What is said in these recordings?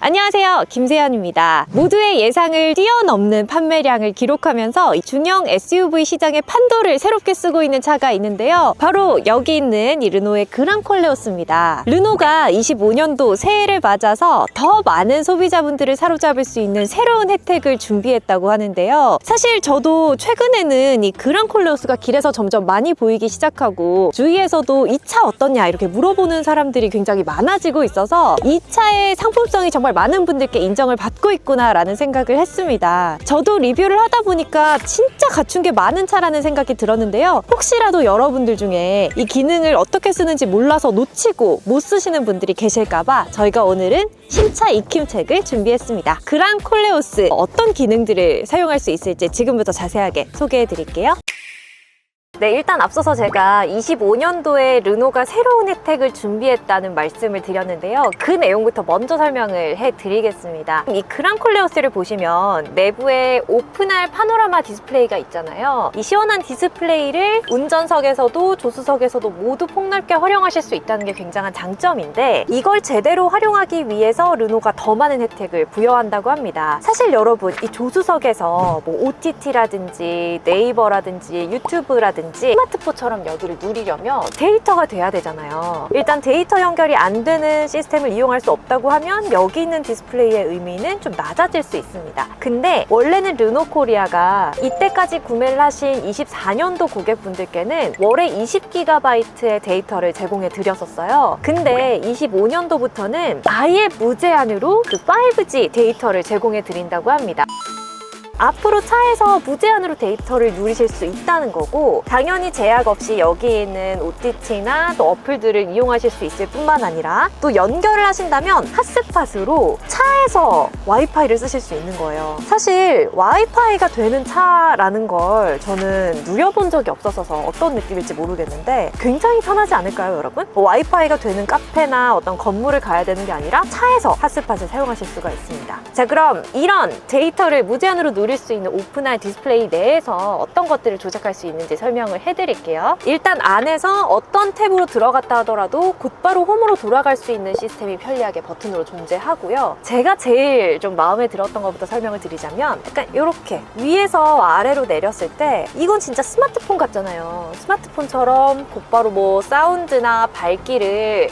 안녕하세요, 김세연입니다. 모두의 예상을 뛰어넘는 판매량을 기록하면서 중형 SUV 시장의 판도를 새롭게 쓰고 있는 차가 있는데요. 바로 여기 있는 이 르노의 그랑콜레오스입니다. 르노가 25년도 새해를 맞아서 더 많은 소비자분들을 사로잡을 수 있는 새로운 혜택을 준비했다고 하는데요. 사실 저도 최근에는 이 그랑콜레오스가 길에서 점점 많이 보이기 시작하고 주위에서도 이 차 어떻냐 이렇게 물어보는 사람들이 굉장히 많아지고 있어서 이 차의 상품성이 정말 많은 분들께 인정을 받고 있구나 라는 생각을 했습니다. 저도 리뷰를 하다 보니까 진짜 갖춘 게 많은 차라는 생각이 들었는데요. 혹시라도 여러분들 중에 이 기능을 어떻게 쓰는지 몰라서 놓치고 못 쓰시는 분들이 계실까봐 저희가 오늘은 신차 익힘책을 준비했습니다. 그랑콜레오스 어떤 기능들을 사용할 수 있을지 지금부터 자세하게 소개해 드릴게요. 네, 일단 앞서서 제가 25년도에 르노가 새로운 혜택을 준비했다는 말씀을 드렸는데요. 그 내용부터 먼저 설명을 해드리겠습니다. 이 그랑콜레오스를 보시면 내부에 오픈할 파노라마 디스플레이가 있잖아요. 이 시원한 디스플레이를 운전석에서도 조수석에서도 모두 폭넓게 활용하실 수 있다는 게 굉장한 장점인데 이걸 제대로 활용하기 위해서 르노가 더 많은 혜택을 부여한다고 합니다. 사실 여러분, 이 조수석에서 뭐 OTT라든지 네이버라든지 유튜브라든지 스마트폰처럼 여기를 누리려면 데이터가 돼야 되잖아요. 일단 데이터 연결이 안 되는 시스템을 이용할 수 없다고 하면 여기 있는 디스플레이의 의미는 좀 낮아질 수 있습니다. 근데 원래는 르노 코리아가 이때까지 구매를 하신 24년도 고객분들께는 월에 20GB의 데이터를 제공해 드렸었어요. 근데 25년도부터는 아예 무제한으로 그 5G 데이터를 제공해 드린다고 합니다. 앞으로 차에서 무제한으로 데이터를 누리실 수 있다는 거고, 당연히 제약 없이 여기 있는 OTT나 또 어플들을 이용하실 수 있을 뿐만 아니라 또 연결을 하신다면 핫스팟으로 차에서 와이파이를 쓰실 수 있는 거예요. 사실 와이파이가 되는 차라는 걸 저는 누려본 적이 없어서 어떤 느낌일지 모르겠는데 굉장히 편하지 않을까요, 여러분? 와이파이가 되는 카페나 어떤 건물을 가야 되는 게 아니라 차에서 핫스팟을 사용하실 수가 있습니다. 자, 그럼 이런 데이터를 무제한으로 누릴 수 있는 오픈할 디스플레이 내에서 어떤 것들을 조작할 수 있는지 설명을 해드릴게요. 일단 안에서 어떤 탭으로 들어갔다 하더라도 곧바로 홈으로 돌아갈 수 있는 시스템이 편리하게 버튼으로 존재하고요. 제가 제일 좀 마음에 들었던 것부터 설명을 드리자면 약간 이렇게 위에서 아래로 내렸을 때 이건 진짜 스마트폰 같잖아요. 스마트폰처럼 곧바로 뭐 사운드나 밝기를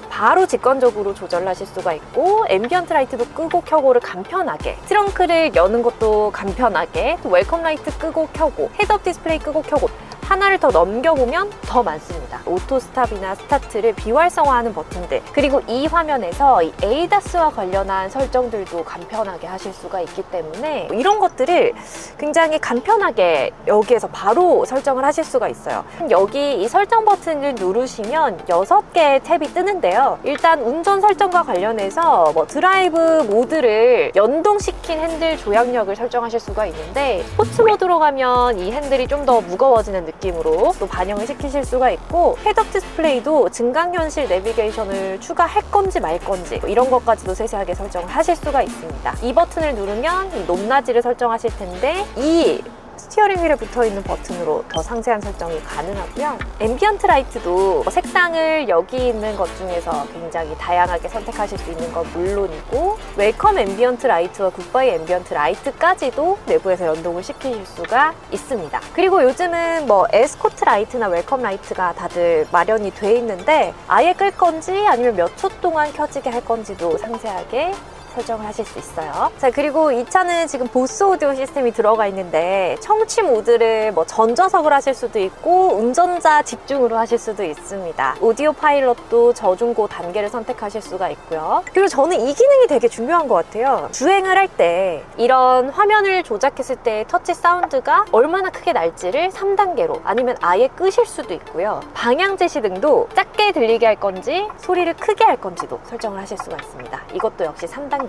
바로 직관적으로 조절하실 수가 있고, 앰비언트 라이트도 끄고 켜고를 간편하게, 트렁크를 여는 것도 간편하게, 또 웰컴 라이트 끄고 켜고, 헤드업 디스플레이 끄고 켜고, 하나를 더 넘겨보면 더 많습니다. 오토 스탑이나 스타트를 비활성화하는 버튼들, 그리고 이 화면에서 이 에이다스와 관련한 설정들도 간편하게 하실 수가 있기 때문에 이런 것들을 굉장히 간편하게 여기에서 바로 설정을 하실 수가 있어요. 여기 이 설정 버튼을 누르시면 6개의 탭이 뜨는데요. 일단 운전 설정과 관련해서 뭐 드라이브 모드를 연동시킨 핸들 조향력을 설정하실 수가 있는데, 스포츠 모드로 가면 이 핸들이 좀 더 무거워지는 느낌으로 또 반영을 시키실 수가 있고, 헤드업 디스플레이도 증강현실 내비게이션을 추가할 건지 말 건지 뭐 이런 것까지도 세세하게 설정을 하실 수가 있습니다. 이 버튼을 누르면 이 높낮이를 설정하실 텐데, 이 스티어링 휠에 붙어있는 버튼으로 더 상세한 설정이 가능하고요. 앰비언트 라이트도 색상을 여기 있는 것 중에서 굉장히 다양하게 선택하실 수 있는 건 물론이고, 웰컴 앰비언트 라이트와 굿바이 앰비언트 라이트까지도 내부에서 연동을 시키실 수가 있습니다. 그리고 요즘은 뭐 에스코트 라이트나 웰컴 라이트가 다들 마련이 돼 있는데 아예 끌 건지 아니면 몇 초 동안 켜지게 할 건지도 상세하게 설정을 하실 수 있어요. 자, 그리고 이 차는 지금 보스 오디오 시스템이 들어가 있는데 청취 모드를 뭐 전좌석을 하실 수도 있고 운전자 집중으로 하실 수도 있습니다. 오디오 파일럿도 저중고 단계를 선택하실 수가 있고요. 그리고 저는 이 기능이 되게 중요한 것 같아요. 주행을 할 때 이런 화면을 조작했을 때 터치 사운드가 얼마나 크게 날지를 3단계로 아니면 아예 끄실 수도 있고요. 방향 제시 등도 작게 들리게 할 건지 소리를 크게 할 건지도 설정을 하실 수가 있습니다. 이것도 역시 3단계.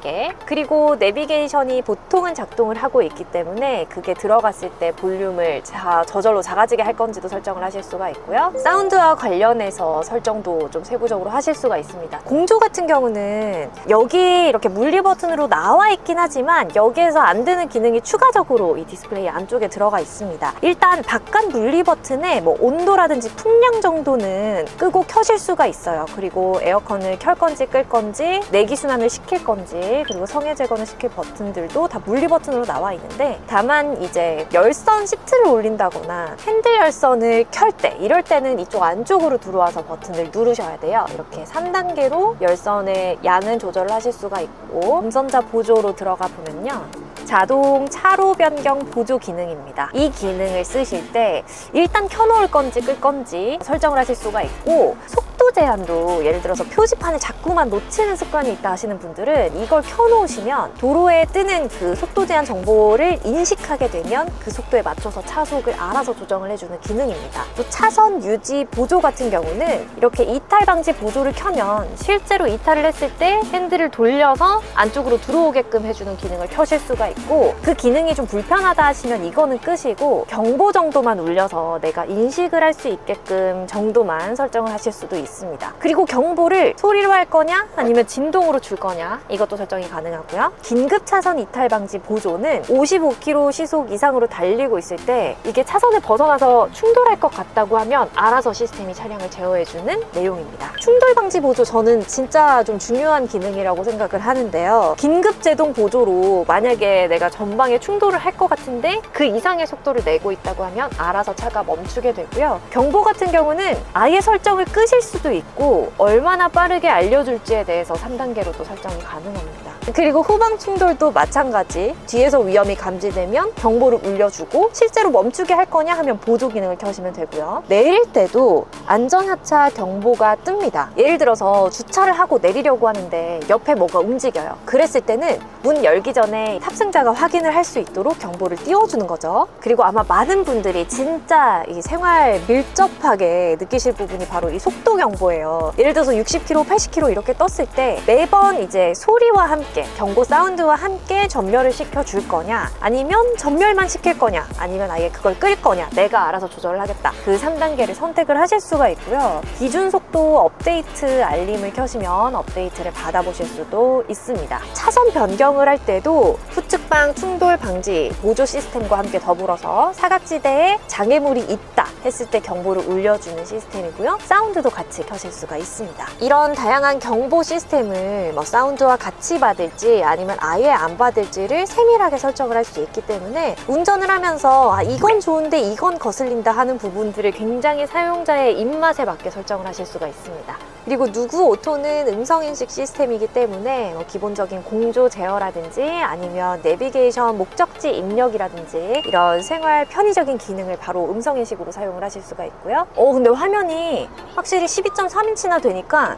그리고 내비게이션이 보통은 작동을 하고 있기 때문에 그게 들어갔을 때 볼륨을 저절로 작아지게 할 건지도 설정을 하실 수가 있고요. 사운드와 관련해서 설정도 좀 세부적으로 하실 수가 있습니다. 공조 같은 경우는 여기 이렇게 물리 버튼으로 나와 있긴 하지만 여기에서 안 되는 기능이 추가적으로 이 디스플레이 안쪽에 들어가 있습니다. 일단 바깥 물리 버튼에 뭐 온도라든지 풍량 정도는 끄고 켜실 수가 있어요. 그리고 에어컨을 켤 건지 끌 건지 내기 순환을 시킬 건지 버튼이라든지 그리고 성에 제거는 시킬 버튼들도 다 물리 버튼으로 나와 있는데, 다만 이제 열선 시트를 올린다거나 핸들 열선을 켤 때, 이럴 때는 이쪽 안쪽으로 들어와서 버튼을 누르셔야 돼요. 이렇게 3단계로 열선의 양은 조절을 하실 수가 있고, 운전자 보조로 들어가 보면요, 자동 차로 변경 보조 기능입니다. 이 기능을 쓰실 때 일단 켜놓을 건지 끌 건지 설정을 하실 수가 있고, 속도 제한도, 예를 들어서 표지판을 자꾸만 놓치는 습관이 있다 하시는 분들은 이걸 켜놓으시면 도로에 뜨는 그 속도 제한 정보를 인식하게 되면 그 속도에 맞춰서 차속을 알아서 조정을 해주는 기능입니다. 또 차선 유지 보조 같은 경우는 이렇게 이탈 방지 보조를 켜면 실제로 이탈을 했을 때 핸들을 돌려서 안쪽으로 들어오게끔 해주는 기능을 켜실 수가 있고, 그 기능이 좀 불편하다 하시면 이거는 끄시고 경보 정도만 울려서 내가 인식을 할 수 있게끔 정도만 설정을 하실 수도 있습니다. 그리고 경보를 소리로 할 거냐 아니면 진동으로 줄 거냐, 이것도 설정이 가능하고요. 긴급 차선 이탈 방지 보조는 55km 시속 이상으로 달리고 있을 때 이게 차선을 벗어나서 충돌할 것 같다고 하면 알아서 시스템이 차량을 제어해주는 내용입니다. 충돌 방지 보조, 저는 진짜 좀 중요한 기능이라고 생각을 하는데요. 긴급 제동 보조로 만약에 내가 전방에 충돌을 할 것 같은데 그 이상의 속도를 내고 있다고 하면 알아서 차가 멈추게 되고요. 경보 같은 경우는 아예 설정을 끄실 수도 있고, 얼마나 빠르게 알려줄지에 대해서 3단계로도 설정이 가능합니다. 그리고 후방 충돌도 마찬가지, 뒤에서 위험이 감지되면 경보를 울려주고 실제로 멈추게 할 거냐 하면 보조 기능을 켜시면 되고요. 내릴 때도 안전하차 경보가 뜹니다. 예를 들어서 주차를 하고 내리려고 하는데 옆에 뭐가 움직여요. 그랬을 때는 문 열기 전에 탑승자가 확인을 할 수 있도록 경보를 띄워주는 거죠. 그리고 아마 많은 분들이 진짜 이 생활 밀접하게 느끼실 부분이 바로 이 속도 경보예요. 예를 들어서 60km, 80km 이렇게 떴을 때 매번 이제 소리와 함께, 경고 사운드와 함께 전멸을 시켜줄 거냐, 아니면 전멸만 시킬 거냐, 아니면 아예 그걸 끌 거냐, 내가 알아서 조절을 하겠다, 그 3단계를 선택을 하실 수가 있고요. 기준 속도 업데이트 알림을 켜시면 업데이트를 받아보실 수도 있습니다. 차선 변경을 할 때도 후측방 충돌 방지 보조 시스템과 함께 더불어서 사각지대에 장애물이 있다 했을 때 경보를 울려주는 시스템이고요. 사운드도 같이 켜실 수가 있습니다. 이런 다양한 경보 시스템을 뭐 사운드와 같이 받을지 아니면 아예 안 받을지를 세밀하게 설정을 할 수 있기 때문에 운전을 하면서 아, 이건 좋은데 이건 거슬린다 하는 부분들을 굉장히 사용자의 입맛에 맞게 설정을 하실 수가 있습니다. 그리고 누구 오토는 음성인식 시스템이기 때문에 뭐 기본적인 공조 제어라든지 아니면 내비게이션 목적지 입력이라든지 이런 생활 편의적인 기능을 바로 음성인식으로 사용을 하실 수가 있고요. 근데 화면이 확실히 12.3인치나 되니까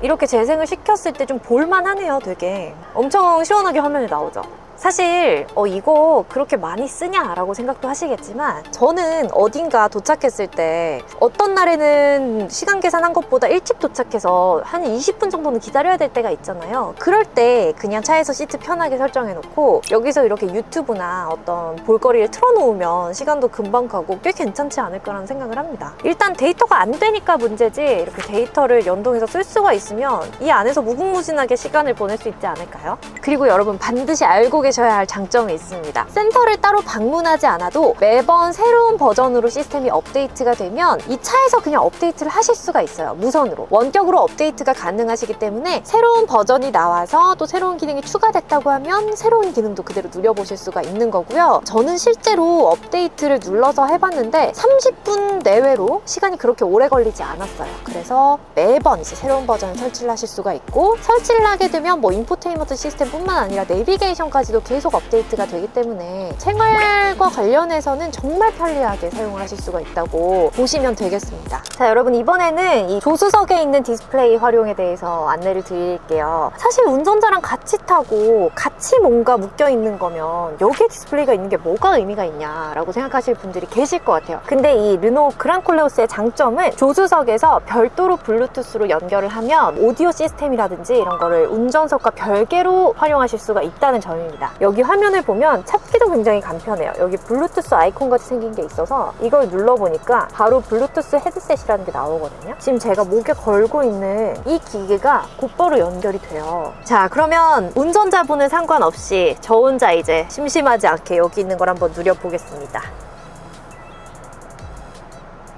이렇게 재생을 시켰을 때 좀 볼만하네요. 되게 엄청 시원하게 화면이 나오죠. 사실 이거 그렇게 많이 쓰냐 라고 생각도 하시겠지만, 저는 어딘가 도착했을 때 어떤 날에는 시간 계산한 것보다 일찍 도착해서 한 20분 정도는 기다려야 될 때가 있잖아요. 그럴 때 그냥 차에서 시트 편하게 설정해 놓고 여기서 이렇게 유튜브나 어떤 볼거리를 틀어놓으면 시간도 금방 가고 꽤 괜찮지 않을까라는 생각을 합니다. 일단 데이터가 안 되니까 문제지, 이렇게 데이터를 연동해서 쓸 수가 있으면 이 안에서 무궁무진하게 시간을 보낼 수 있지 않을까요? 그리고 여러분 반드시 알고 계셔야 할 장점이 있습니다. 센터를 따로 방문하지 않아도 매번 새로운 버전으로 시스템이 업데이트가 되면 이 차에서 그냥 업데이트를 하실 수가 있어요. 무선으로 원격으로 업데이트가 가능하시기 때문에 새로운 버전이 나와서 또 새로운 기능이 추가됐다고 하면 새로운 기능도 그대로 누려보실 수가 있는 거고요. 저는 실제로 업데이트를 눌러서 해봤는데 30분 내외로 시간이 그렇게 오래 걸리지 않았어요. 그래서 매번 이제 새로운 버전을 설치를 하실 수가 있고, 설치를 하게 되면 뭐 인포테인먼트 시스템뿐만 아니라 내비게이션까지도 계속 업데이트가 되기 때문에 생활과 관련해서는 정말 편리하게 사용을 하실 수가 있다고 보시면 되겠습니다. 자, 여러분 이번에는 이 조수석에 있는 디스플레이 활용에 대해서 안내를 드릴게요. 사실 운전자랑 같이 타고 같이 뭔가 묶여 있는 거면 여기에 디스플레이가 있는 게 뭐가 의미가 있냐라고 생각하실 분들이 계실 것 같아요. 근데 이 르노 그랑콜레오스의 장점은 조수석에서 별도로 블루투스로 연결을 하면 오디오 시스템이라든지 이런 거를 운전석과 별개로 활용하실 수가 있다는 점입니다. 여기 화면을 보면 찾기도 굉장히 간편해요. 여기 블루투스 아이콘 같이 생긴 게 있어서 이걸 눌러보니까 바로 블루투스 헤드셋이라는 게 나오거든요. 지금 제가 목에 걸고 있는 이 기계가 곧바로 연결이 돼요. 자, 그러면 운전자분은 상관없이 저 혼자 이제 심심하지 않게 여기 있는 걸 한번 누려보겠습니다.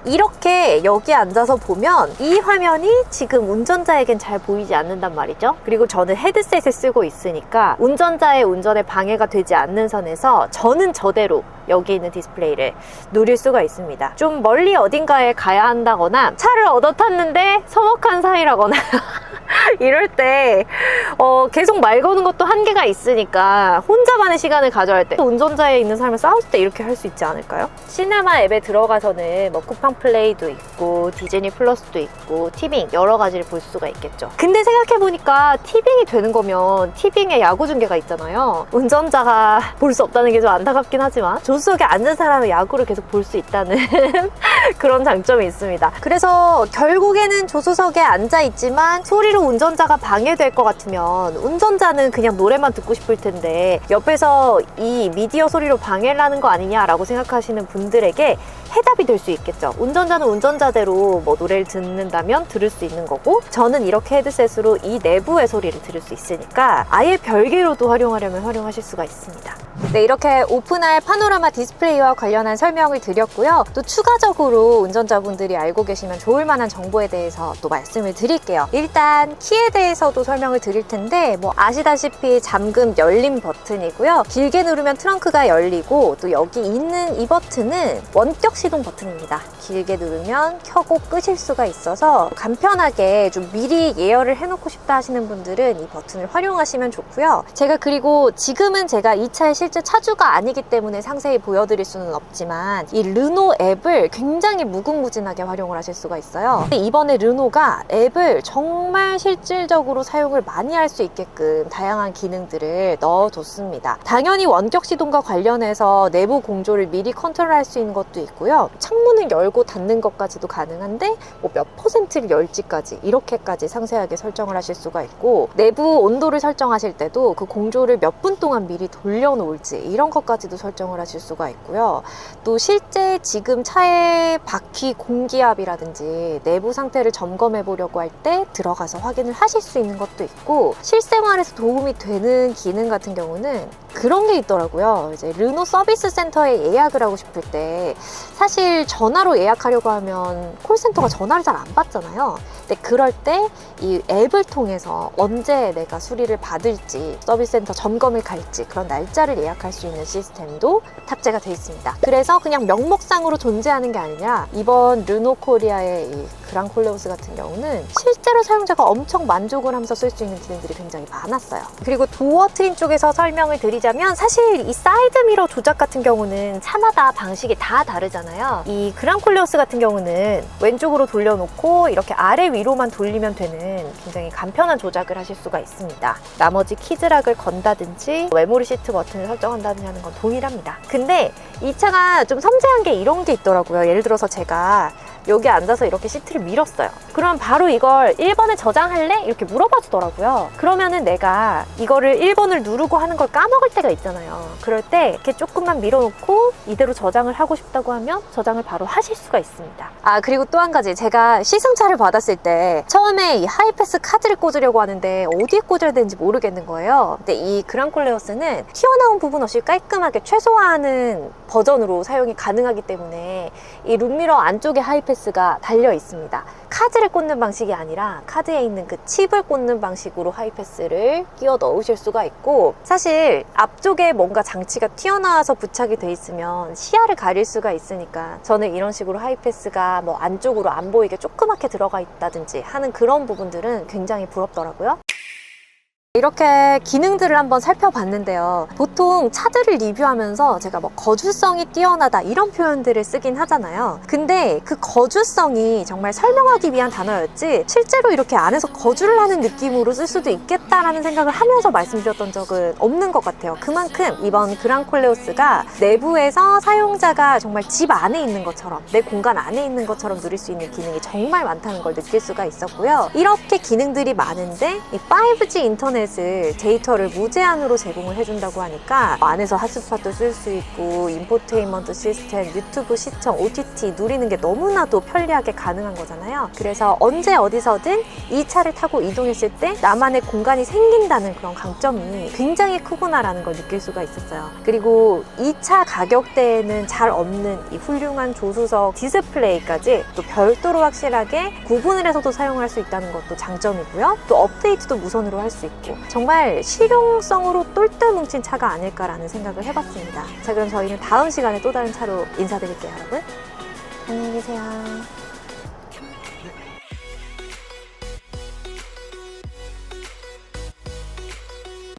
이렇게 여기 앉아서 보면 이 화면이 지금 운전자에겐 잘 보이지 않는단 말이죠. 그리고 저는 헤드셋을 쓰고 있으니까 운전자의 운전에 방해가 되지 않는 선에서 저는 저대로 여기 있는 디스플레이를 누릴 수가 있습니다. 좀 멀리 어딘가에 가야 한다거나 차를 얻어 탔는데 서먹한 사이라거나 이럴 때 계속 말 거는 것도 한계가 있으니까 혼자만의 시간을 가져야 때 운전자에 있는 사람을 싸울 때 이렇게 할 수 있지 않을까요? 시네마 앱에 들어가서는 뭐 쿠팡 플레이도 있고 디즈니 플러스도 있고 티빙 여러 가지를 볼 수가 있겠죠. 근데 생각해보니까 티빙이 되는 거면 티빙에 야구 중계가 있잖아요. 운전자가 볼 수 없다는 게 좀 안타깝긴 하지만 조수석에 앉은 사람은 야구를 계속 볼 수 있다는 그런 장점이 있습니다. 그래서 결국에는 조수석에 앉아있지만 소리로 운전자가 방해될 것 같으면 운전자는 그냥 노래만 듣고 싶을 텐데 옆에서 이 미디어 소리로 방해를 하는 거 아니냐라고 생각하시는 분들에게 해답이 될 수 있겠죠. 운전자는 운전자대로 뭐 노래를 듣는다면 들을 수 있는 거고 저는 이렇게 헤드셋으로 이 내부의 소리를 들을 수 있으니까 아예 별개로도 활용하려면 활용하실 수가 있습니다. 네, 이렇게 오픈할 파노라마 디스플레이와 관련한 설명을 드렸고요. 또 추가적으로 운전자분들이 알고 계시면 좋을 만한 정보에 대해서 또 말씀을 드릴게요. 일단 키에 대해서도 설명을 드릴 텐데 뭐 아시다시피 잠금 열림 버튼이고요. 길게 누르면 트렁크가 열리고 또 여기 있는 이 버튼은 원격 시동 버튼입니다. 길게 누르면 켜고 끄실 수가 있어서 간편하게 좀 미리 예열을 해놓고 싶다 하시는 분들은 이 버튼을 활용하시면 좋고요. 그리고 지금은 제가 이 차의 실제 차주가 아니기 때문에 상세히 보여드릴 수는 없지만 이 르노 앱을 굉장히 무궁무진하게 활용을 하실 수가 있어요. 이번에 르노가 앱을 정말 실질적으로 사용을 많이 할 수 있게끔 다양한 기능들을 넣어뒀습니다. 당연히 원격 시동과 관련해서 내부 공조를 미리 컨트롤할 수 있는 것도 있고요. 창문을 열고 닫는 것까지도 가능한데 뭐 몇 %를 열지까지 이렇게까지 상세하게 설정을 하실 수가 있고 내부 온도를 설정하실 때도 그 공조를 몇 분 동안 미리 돌려놓을지 이런 것까지도 설정을 하실 수가 있고요. 또 실제 지금 차의 바퀴 공기압이라든지 내부 상태를 점검해 보려고 할 때 들어가서 확인을 하실 수 있는 것도 있고 실생활에서 도움이 되는 기능 같은 경우는 그런 게 있더라고요. 이제 르노 서비스 센터에 예약을 하고 싶을 때 사실 전화로 예약하려고 하면 콜센터가 전화를 잘 안 받잖아요. 근데 그럴 때 이 앱을 통해서 언제 내가 수리를 받을지 서비스 센터 점검을 갈지 그런 날짜를 예약할 수 있는 시스템도 탑재가 되어 있습니다. 그래서 그냥 명목상으로 존재하는 게 아니라 이번 르노 코리아의 이 그랑 콜레오스 같은 경우는 실제로 사용자가 엄청 만족을 하면서 쓸 수 있는 기능들이 굉장히 많았어요. 그리고 도어 트림 쪽에서 설명을 드리자면 사실 이 사이드 미러 조작 같은 경우는 차마다 방식이 다 다르잖아요. 이 그랑 콜레오스 같은 경우는 왼쪽으로 돌려놓고 이렇게 아래 위로만 돌리면 되는 굉장히 간편한 조작을 하실 수가 있습니다. 나머지 키즈락을 건다든지 메모리 시트 버튼을 설정한다든지 하는 건 동일합니다. 근데 이 차가 좀 섬세한 게 이런 게 있더라고요. 예를 들어서 제가 여기 앉아서 이렇게 시트를 밀었어요. 그럼 바로 이걸 1번에 저장할래? 이렇게 물어봐 주더라고요. 그러면은 내가 이거를 1번을 누르고 하는 걸 까먹을 때가 있잖아요. 그럴 때 이렇게 조금만 밀어놓고 이대로 저장을 하고 싶다고 하면 저장을 바로 하실 수가 있습니다. 그리고 또 한 가지 제가 시승차를 받았을 때 처음에 이 하이패스 카드를 꽂으려고 하는데 어디에 꽂아야 되는지 모르겠는 거예요. 근데 이 그랑 콜레오스는 튀어나온 부분 없이 깔끔하게 최소화하는 버전으로 사용이 가능하기 때문에 이 룸미러 안쪽에 하이패스가 달려 있습니다. 카드를 꽂는 방식이 아니라 카드에 있는 그 칩을 꽂는 방식으로 하이패스를 끼워 넣으실 수가 있고 사실 앞쪽에 뭔가 장치가 튀어나와서 부착이 돼 있으면 시야를 가릴 수가 있으니까 저는 이런 식으로 하이패스가 뭐 안쪽으로 안 보이게 조그맣게 들어가 있다든지 하는 그런 부분들은 굉장히 부럽더라고요. 이렇게 기능들을 한번 살펴봤는데요. 보통 차들을 리뷰하면서 제가 뭐 거주성이 뛰어나다 이런 표현들을 쓰긴 하잖아요. 근데 그 거주성이 정말 설명하기 위한 단어였지 실제로 이렇게 안에서 거주를 하는 느낌으로 쓸 수도 있겠다라는 생각을 하면서 말씀드렸던 적은 없는 것 같아요. 그만큼 이번 그랑 콜레오스가 내부에서 사용자가 정말 집 안에 있는 것처럼 내 공간 안에 있는 것처럼 누릴 수 있는 기능이 정말 많다는 걸 느낄 수가 있었고요. 이렇게 기능들이 많은데 이 5G 인터넷 인터넷을 데이터를 무제한으로 제공을 해준다고 하니까 안에서 핫스팟도 쓸 수 있고 인포테인먼트 시스템, 유튜브 시청, OTT 누리는 게 너무나도 편리하게 가능한 거잖아요. 그래서 언제 어디서든 이 차를 타고 이동했을 때 나만의 공간이 생긴다는 그런 강점이 굉장히 크구나라는 걸 느낄 수가 있었어요. 그리고 이 차 가격대에는 잘 없는 이 훌륭한 조수석 디스플레이까지 또 별도로 확실하게 구분을 해서도 사용할 수 있다는 것도 장점이고요. 또 업데이트도 무선으로 할 수 있고 정말 실용성으로 똘똘 뭉친 차가 아닐까라는 생각을 해봤습니다. 자, 그럼 저희는 다음 시간에 또 다른 차로 인사드릴게요, 여러분. 안녕히 계세요.